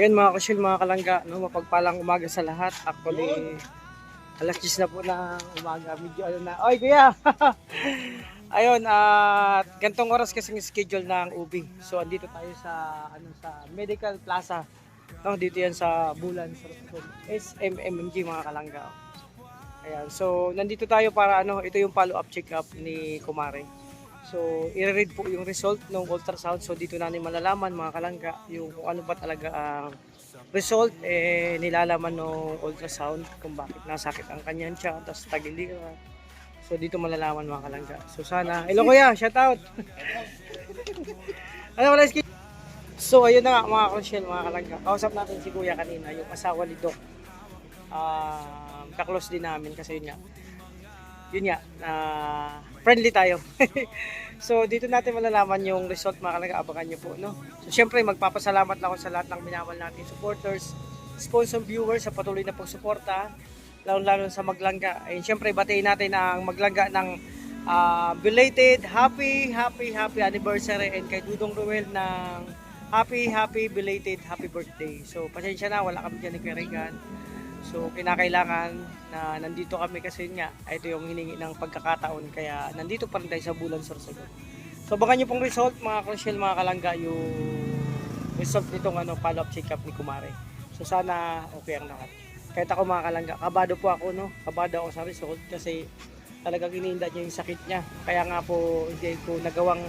Ayan mga kasyul, mga kalangga, no, mapagpalang umaga sa lahat. Actually, alas 10 na po ng umaga. Medyo ano na. Oy, kuya! Ayun, at gantong oras kasing schedule ng UBI. So, andito tayo sa sa Medical Plaza. No, dito yan sa Bulan, sa SMMG mga kalangga. Ayan, so nandito tayo para ito yung follow-up check-up ni Kumare. So, i-read po yung result ng ultrasound. So, dito natin malalaman mga kalangga yung kung ano ba talaga ang result nilalaman ng ultrasound kung bakit nasakit ang kanyang tiyan, tapos tagiliran. So, dito malalaman mga kalangga. So, sana. Hello kuya, shout out. Ano wala iski? So, ayun na nga mga konsyel, mga kalangga. Kausap natin si kuya kanina, yung asawa ni Doc. Kaklose din namin kasi yun nga, friendly tayo. So dito natin malalaman yung result mga kalangga, abangan nyo po, no? So syempre magpapasalamat lang ako sa lahat ng minamahal natin supporters, sponsor viewers sa patuloy na pagsuporta, lalo sa Maglangga. Ayun, syempre batiin natin ang Maglangga ng belated happy anniversary, and kay Dudong Ruel ng happy belated happy birthday. So pasensya na, wala kami dyan ni Kuya Regan. So kinakailangan na nandito kami kasi nga ito yung hiningi ng pagkakataon, kaya nandito pa rin tayo sa Bulan, Sorsogon. So baka nyo pong result mga konsyel, mga kalangga, yung result nitong follow-up check-up ni Kumare. So sana okay ang lahat. Kahit ako mga kalangga, kabado po ako, no? Kabado ako sa result kasi talagang iniinda niya yung sakit niya. Kaya nga po hindi ko nagawang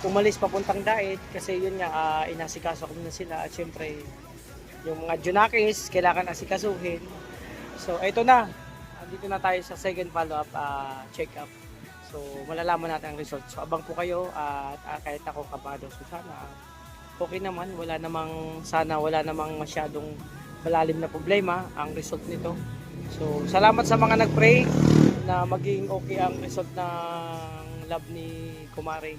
umalis papuntang Daet kasi yun nga, inasikaso ko na sila, at syempre yung mga junakis kailangan asikasuhin. So ito na, dito na tayo sa second follow-up check-up. So malalaman natin ang result. So abang po kayo, at kahit ako kabado. So sana okay naman, wala namang masyadong malalim na problema ang result nito. So salamat sa mga nag-pray na maging okay ang result ng lab ni Kumare.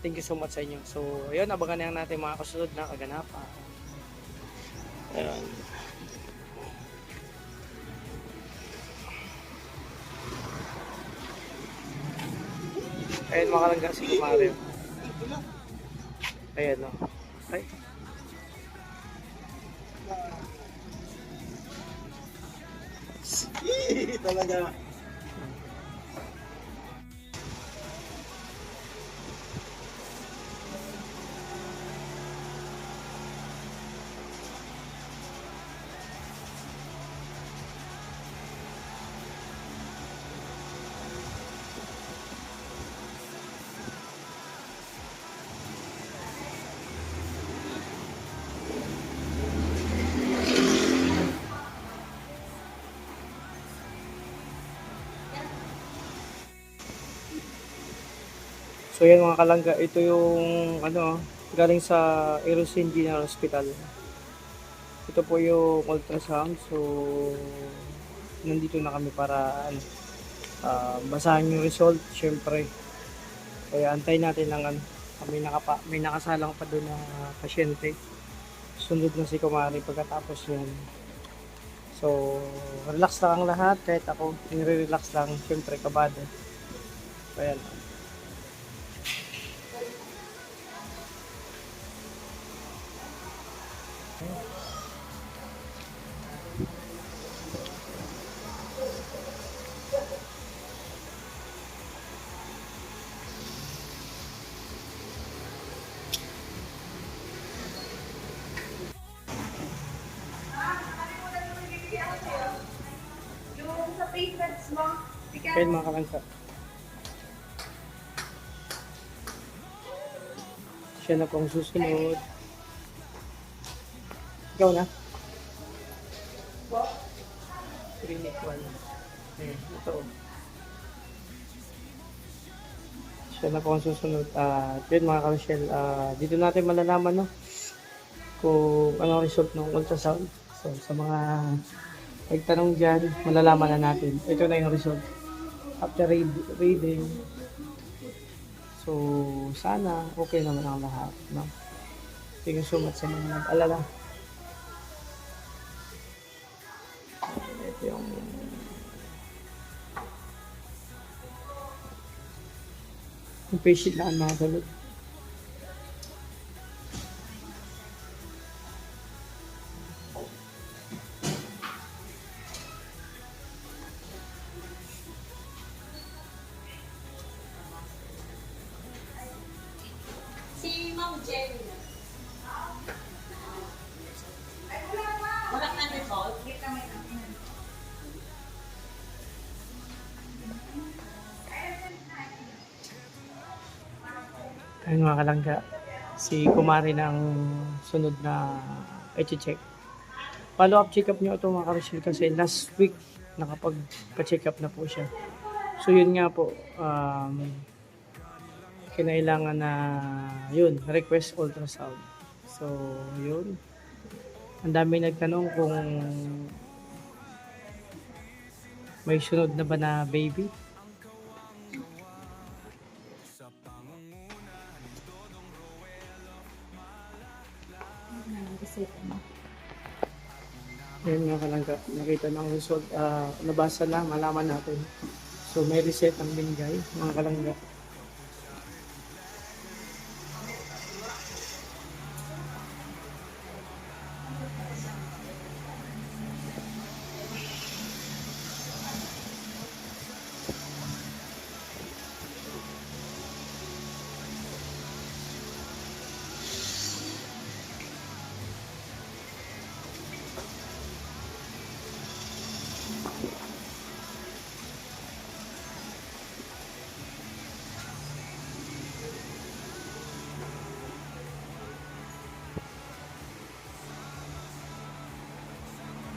Thank you so much sa inyo. So ayun, abangan na natin mga kasunod na kaganapan. Ayan. Ayan mga kalangga, si Kumare. Ayan o. Ay. Talaga. So yan mga kalangga, ito yung galing sa Erosin General Hospital. Ito po yung ultrasound. So nandito na kami para basahin yung result syempre. Kaya antay natin ng may nakasalang pa doon na pasyente. Sunod na si Kumare pagkatapos yan. So relax lang ang lahat, kahit ako nire-relax lang, syempre kabado. Ayan. Yung sa patients mo, Ayan mga kalangga. Siya na pong susunod. Ikaw na. Clinic 1. Ayan, ito. Siya na pong susunod. Yun mga kalangga, dito natin malalaman, no, kung ano ang result ng ultrasound. So sa mga nagtanong dyan, malalaman na natin. Ito na yung result after reading. So sana okay naman ang lahat, no? Thank you so much sa mga nag-alala. Ito yung patient na mga salud. Ayun mga kalangga, si Kumari na ang sunod na i-check. Follow up check up niyo ito mga ka-Rochelle kasi last week nakapag-check up na po siya. So yun nga po, kinailangan na yun, request ultrasound. So yun, ang dami nagtanong kung may sunod na ba na baby. Ayun nga kalangga, nakita ng result, nabasa na, malaman natin. So may reset ang binigay, mga kalangga.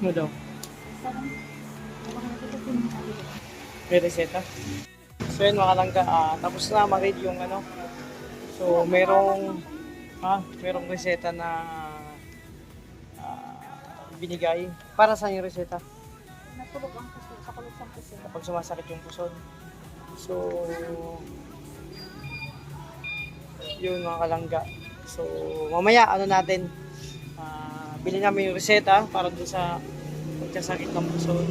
Ano daw? May reseta? So yun mga kalangga, tapos na ma-read yung ano. So merong reseta na binigay. Para saan yung reseta? Natulog ang puso, sa kulog sa puso. Kapag sumasakit yung puson. So yun mga kalangga. So mamaya ano natin, bilhin namin yung reseta para dun sa pagkasakit ng puson.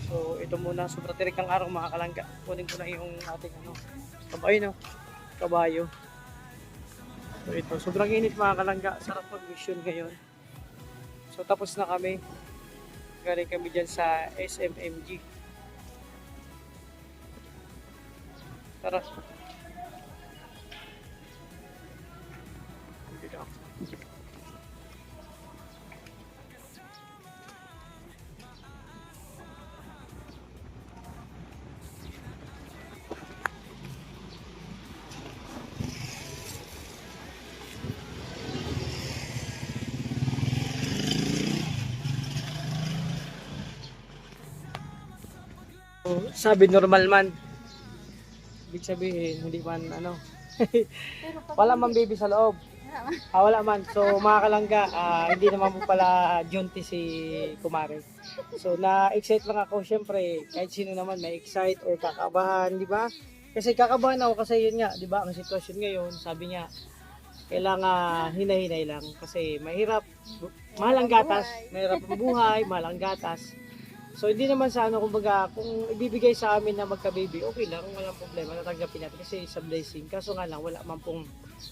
So ito muna, sobrang tirik ang araw mga kalangga. Kunin ko na yung ating kabayo, no? Kabayo. So ito, sobrang init mga kalangga. Sarap mag-mission ngayon. So tapos na kami. Galing kami dyan sa SMMG. Tara. Sabi normal man. Ibig sabihin, hindi man Pero pag wala man baby sa loob. Wala man. So mga kalangga, hindi naman po pala junti si Kumare. So na-excite lang ako, syempre, kahit sino naman may excite or kakabahan, di ba? Kasi kakabahan ako kasi yun nga, di ba? Ang sitwasyon ngayon, sabi niya, kailangan hinay-hinay lang kasi mahirap, mahal ang gatas, mahirap ang buhay, mahal ang gatas. So hindi naman sa kumbaga, kung ibibigay sa amin na magka-baby, okay lang, walang problema, natanggapin natin kasi sa blessing. Kaso nga lang, wala man pong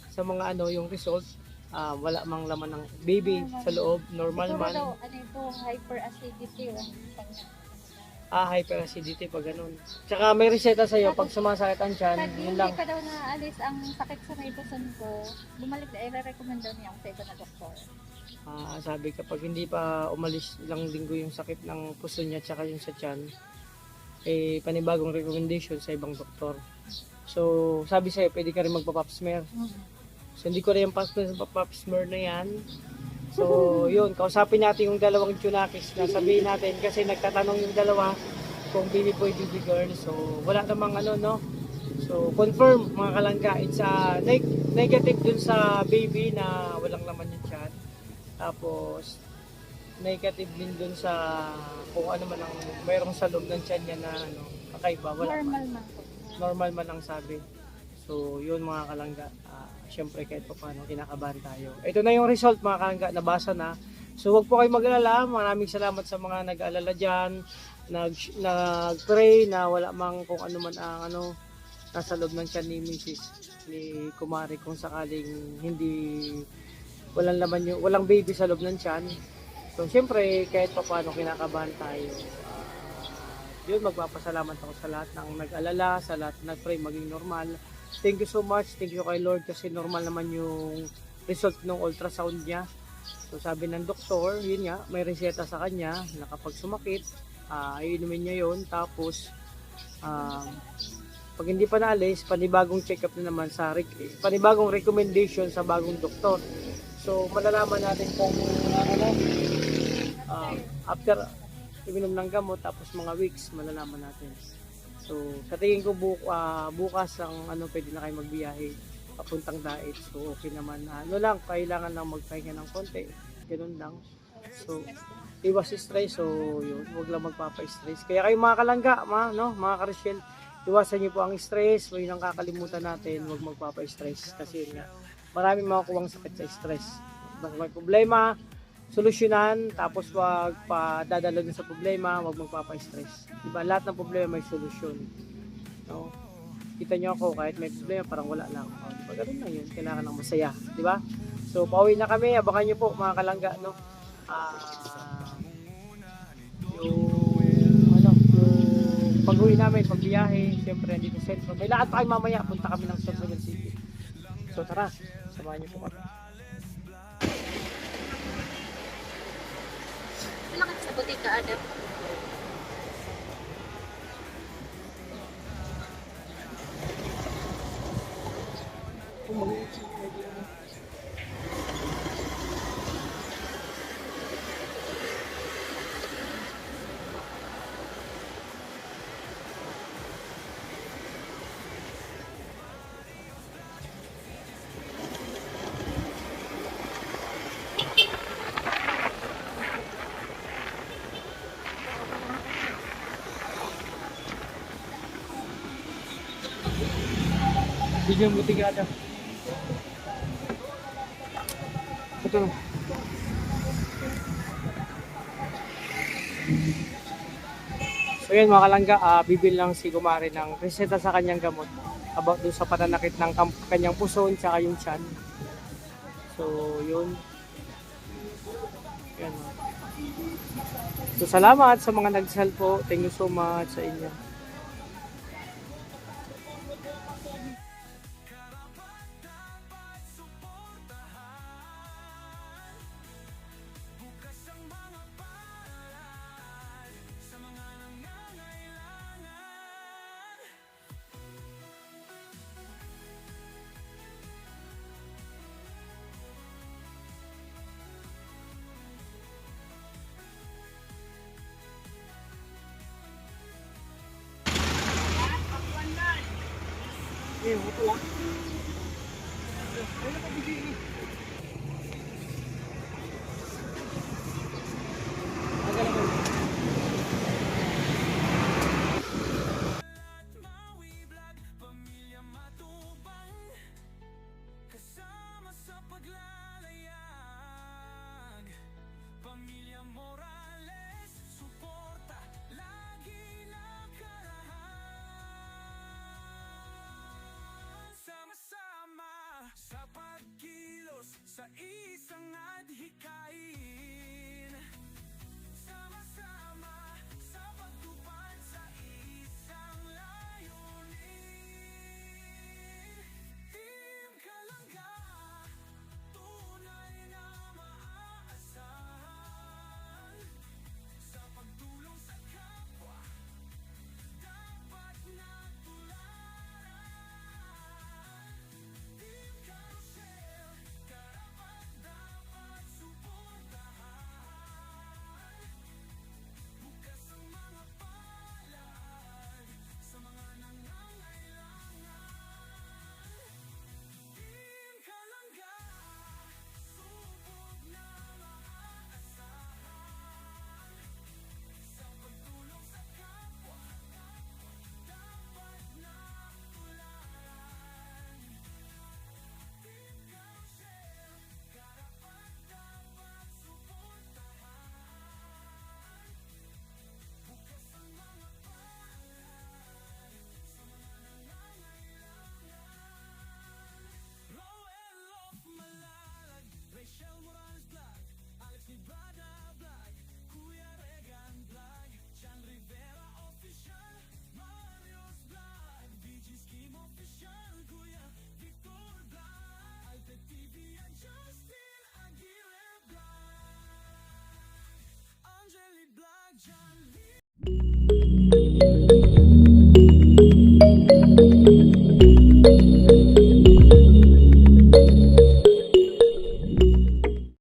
sa mga yung result, wala mang laman ng baby sa loob, normal man. Daw, ito, hyperacidity. Hyperacidity pag ganun. Tsaka may reseta sa'yo, pag sumasakit ang tiyan, Pag yun hindi lang. pa daw naalis ang sakit sa may puson ko, bumalik na, i-recommend daw niya ako sa iba na doktor. Sabi kapag hindi pa umalis ilang linggo yung sakit ng puso niya tsaka yung sa tiyan, panibagong recommendation sa ibang doktor. So, sabi sa'yo, pwede ka rin magpa-pap smear. So, hindi ko rin yung pap smear na yan. So, yun, kausapin natin yung dalawang Tsunakis na sabihin natin kasi nagtatanong yung dalawa kung baby boy, baby girl. So, wala namang So, confirm mga kalangga, it's negative dun sa baby na walang laman yung tiyan. Tapos, negative din dun sa kung ano man ang mayroong sa loob ng tiyan niya na kakaiba. Wala Normal man po. Normal man ang sabi. So, yun mga kalangga. Syempre kahit pa paano, kinakabahan tayo. Ito na yung result mga kalangga, nabasa na. So, wag po kayo mag-alala. Maraming salamat sa mga nag-aalala dyan. Nag-pray na wala mang kung ano man ang nasa loob ng tiyan ni Mrs. ni Kumari kung sakaling walang baby sa loob ng tiyan. So, syempre, kahit pa paano kinakabahan tayo. Yun, magpapasalamat ako sa lahat ng nag-alala, sa lahat ng nag-pray maging normal. thank you so much. Thank you kay Lord kasi normal naman yung result ng ultrasound niya. So sabi ng doktor, yun nga, may reseta sa kanya na kapag sumakit, iinumin niya yun. Tapos, pag hindi pa naalis, panibagong check-up na naman sa panibagong recommendation sa bagong doktor. So malalaman natin kung after uminom ng gamot tapos mga weeks malalaman natin. So sa tingin ko bukas ang pwede na kayo magbiyahe papuntang Dait. So okay naman. Lang, kailangan lang magpahinga ng konti. Ganun lang. So iwas stress. So yun, huwag lang magpapa-stress. Kaya kayo mga kalangga, mga ka-Rachel, iwasan niyo po ang stress. Huwag nang kakalimutan natin, huwag magpapa-stress kasi yun nga, maraming makukuha ang sakit sa stress. Basta may problema, solusyonan, tapos wag pa dadalo sa problema, wag magpapa-stress. Diba? Lahat ng problema may solusyon. No? Kita nyo ako, kahit may problema, parang wala lang. Diba? Ganun lang yun. Kailangan ng masaya. Diba? So, pauwi na kami. Abangan nyo po, mga kalangga, no? Yung pag-uwi namin, pagbiyahe, siyempre, dito sa Centro. May lakad pa kayo mamaya, punta kami ng Central City. So, tara, samahan nyo po kami. Malaki sa butika, Adam. Bigyan mo tigada. Ito lang. So yun mga kalangga, bibil lang si Kumari ng reseta sa kanyang gamot about doon sa pananakit ng kanyang puson tsaka yung tiyan. So yun. Yan. So salamat sa mga nagsal po. Thank you so much sa inyo. Ito lang. Ano ka bigay ni? Sa pagkilos sa isang adhika